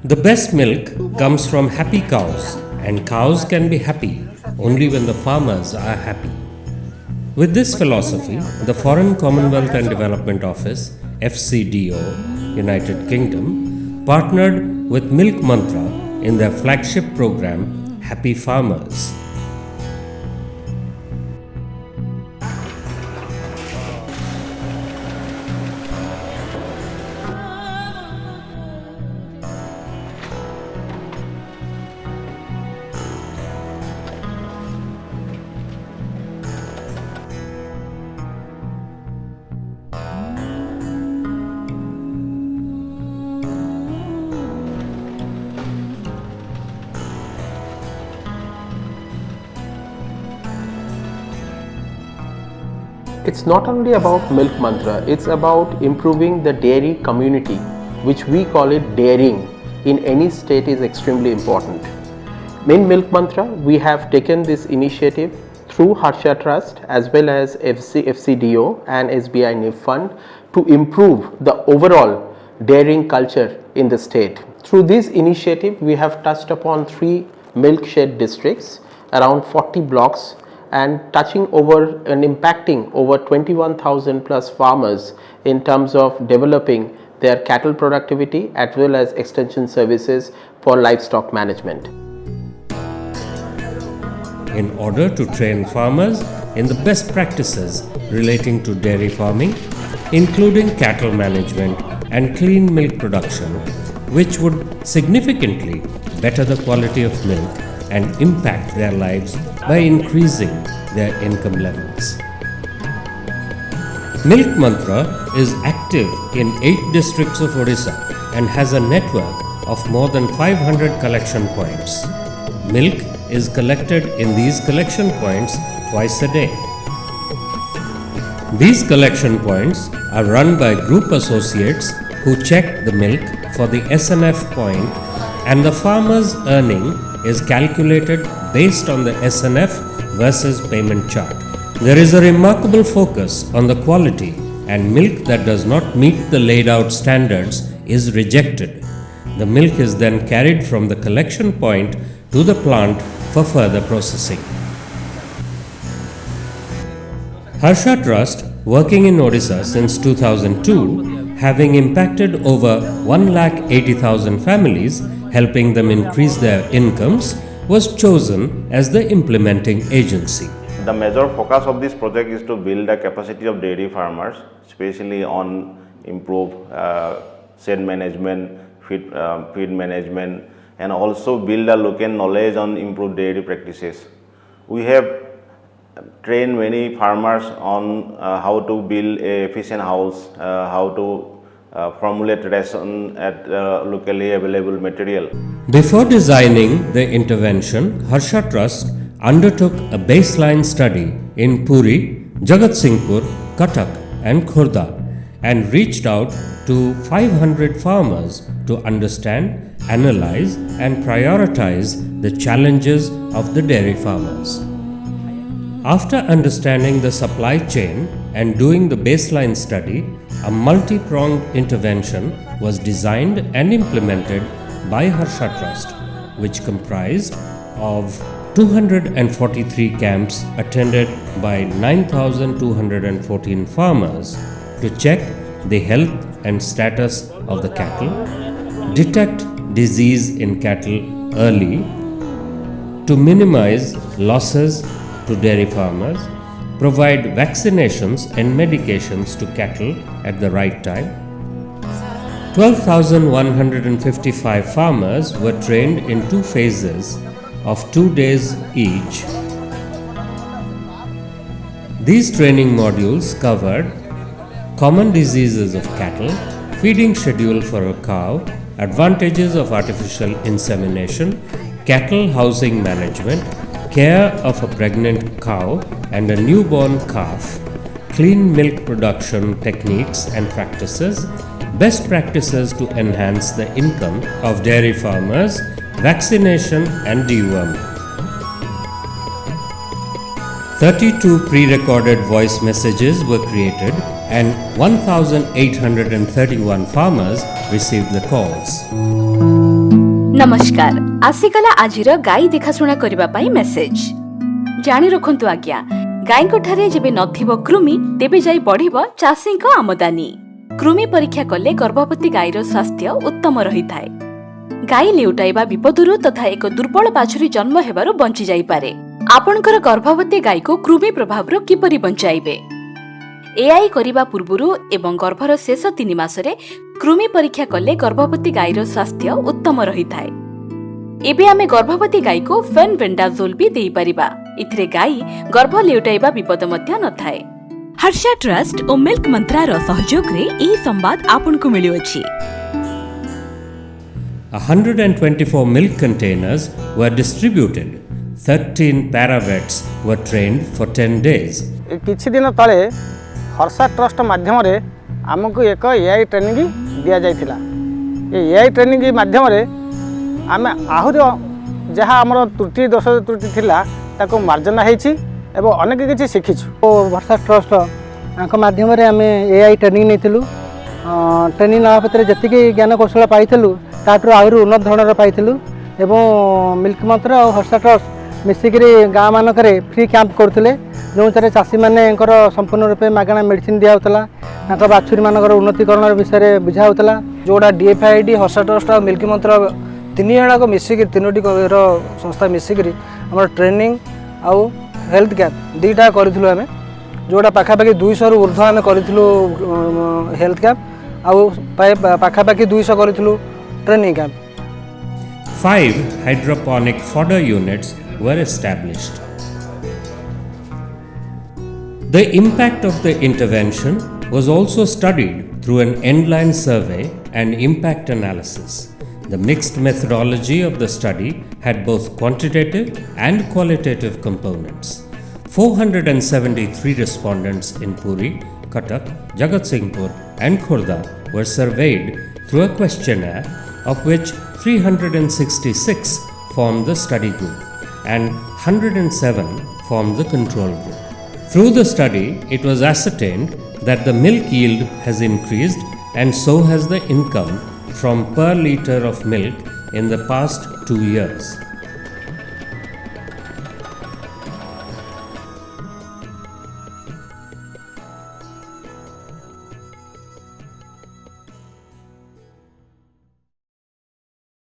The best milk comes from happy cows, and cows can be happy only when the farmers are happy. With this philosophy, the Foreign Commonwealth and Development Office, FCDO, United Kingdom, partnered with Milk Mantra in their flagship program, Happy Farmers. It's not only about Milk Mantra, it's about improving the dairy community, which we call it daring in any state is extremely important. In Milk Mantra, we have taken this initiative through Harsha Trust as well as FCDO and SBI NIF Fund to improve the overall dairying culture in the state. Through this initiative, we have touched upon 3 milk shed districts, around 40 blocks, and touching over and impacting over 21,000 plus farmers in terms of developing their cattle productivity as well as extension services for livestock management. In order to train farmers in the best practices relating to dairy farming, including cattle management and clean milk production, which would significantly better the quality of milk and impact their lives by increasing their income levels. Milk Mantra is active in 8 districts of Odisha and has a network of more than 500 collection points. Milk is collected in these collection points twice a day. These collection points are run by group associates who check the milk for the SNF point, and the farmer's earning is calculated based on the SNF versus payment chart. There is a remarkable focus on the quality, and milk that does not meet the laid out standards is rejected. The milk is then carried from the collection point to the plant for further processing. Harsha Trust, working in Odisha since 2002, having impacted over 1,80,000 families, helping them increase their incomes, was chosen as the implementing agency. The major focus of this project is to build the capacity of dairy farmers, especially on improve shed management, feed management, and also build a local knowledge on improved dairy practices. We have trained many farmers on how to build a efficient house, how to formulate ration at locally available material. Before designing the intervention, Harsha Trust undertook a baseline study in Puri, Jagatsinghpur, Cuttack and Khurda and reached out to 500 farmers to understand, analyze and prioritize the challenges of the dairy farmers. After understanding the supply chain and doing the baseline study, a multi-pronged intervention was designed and implemented by Harsha Trust, which comprised of 243 camps attended by 9,214 farmers to check the health and status of the cattle, detect disease in cattle early, to minimize losses to dairy farmers, provide vaccinations and medications to cattle at the right time. 12,155 farmers were trained in 2 phases of 2 days each. These training modules covered common diseases of cattle, feeding schedule for a cow, advantages of artificial insemination, cattle housing management, care of a pregnant cow and a newborn calf, clean milk production techniques and practices, best practices to enhance the income of dairy farmers, vaccination and deworming. 32 pre-recorded voice messages were created and 1,831 farmers received the calls. नमस्कार आसीगला आजिर गाई देखाशुणा करबा पाई message जानी रखंतु आज्ञा गाई ठारे जेबे नथिबो कृमि तेबे जाई बढ़िबो चाषी को आमदानी। कृमि परीक्षा कले गर्भवती गाईर स्वास्थ्य उत्तम रही थाए। गाई लेउटाइबा विपदुरु तथा एक दुर्बल बाछुरी जन्म हेबारु बंची जाई पारे। आपणकर गर्भवती गाई को कृमि प्रभावरु किपरि बंचाइबे एआई करिबा पूर्वरु एवं गर्भर शेष 3 मासरे कृमि परीक्षा कले गर्भवती गाईर स्वास्थ्य उत्तम रही थाए। एबे आमे गर्भवती गाई को फेनबेंडाजोल भी देई परिबा। इथिरे गाई गर्भ लेउटाइबा विपद मध्य न थाए। हर्षा ट्रस्ट और मिल्क मंत्रा रो सहयोग रे ई संवाद आपनको मिलियो अछि। 124 milk containers were distributed. 13 paravets were trained for 10 days. किछि दिन तले हर्षा ट्रस्ट माध्यम रे आमको एक एआई ट्रेनिंग दिया जाइथिला। एआई ट्रेनिंग माध्यम रे आमे आहुर जहाँ आमर त्रुटि दोष त्रुटि थिला ताको मार्जना हेछि एवं अनेक किछि शिखिछु। हर्षा ट्रस्ट माध्यम रे आमे एआई ट्रेनिंग नेथिलु। ट्रेनिंग ना पत्र जतिके ज्ञान कौशल पाइथिलु ताटरो आहुर उन्नत धरणर पाइथिलु एवं मिल्क मंत्र और हर्षा ट्रस्ट मिसिकरी गाँ मानक फ्री कैंप करते जो चाषी मैंने संपूर्ण रूपे मागणा मेडिसिन दिया बाछुरी मानकर उन्नतीकरण विषय बुझाला। जोड़ा डीएफआईडी हर्षा ट्रस्ट और मिल्क मंत्र तीन जन को मिसिक तीनोटी संस्था मिसिक आम ट्रेनिंग आउ हेल्थ कैंप दुईटा करूँ आम जोड़ा पाखापाखि 200 रु ऊर्ध्व आम करूँ हेल्थ कैंप आउ पाखापाखि 200 करूँ training camp. 5 hydroponic fodder units were established. The impact of the intervention was also studied through an end-line survey and impact analysis. The mixed methodology of the study had both quantitative and qualitative components. 473 respondents in Puri, Cuttack, Jagatsinghpur and Khurda were surveyed through a questionnaire, of which 366 formed the study group and 107 formed the control group. Through the study, it was ascertained that the milk yield has increased and so has the income from per litre of milk in the past 2 years.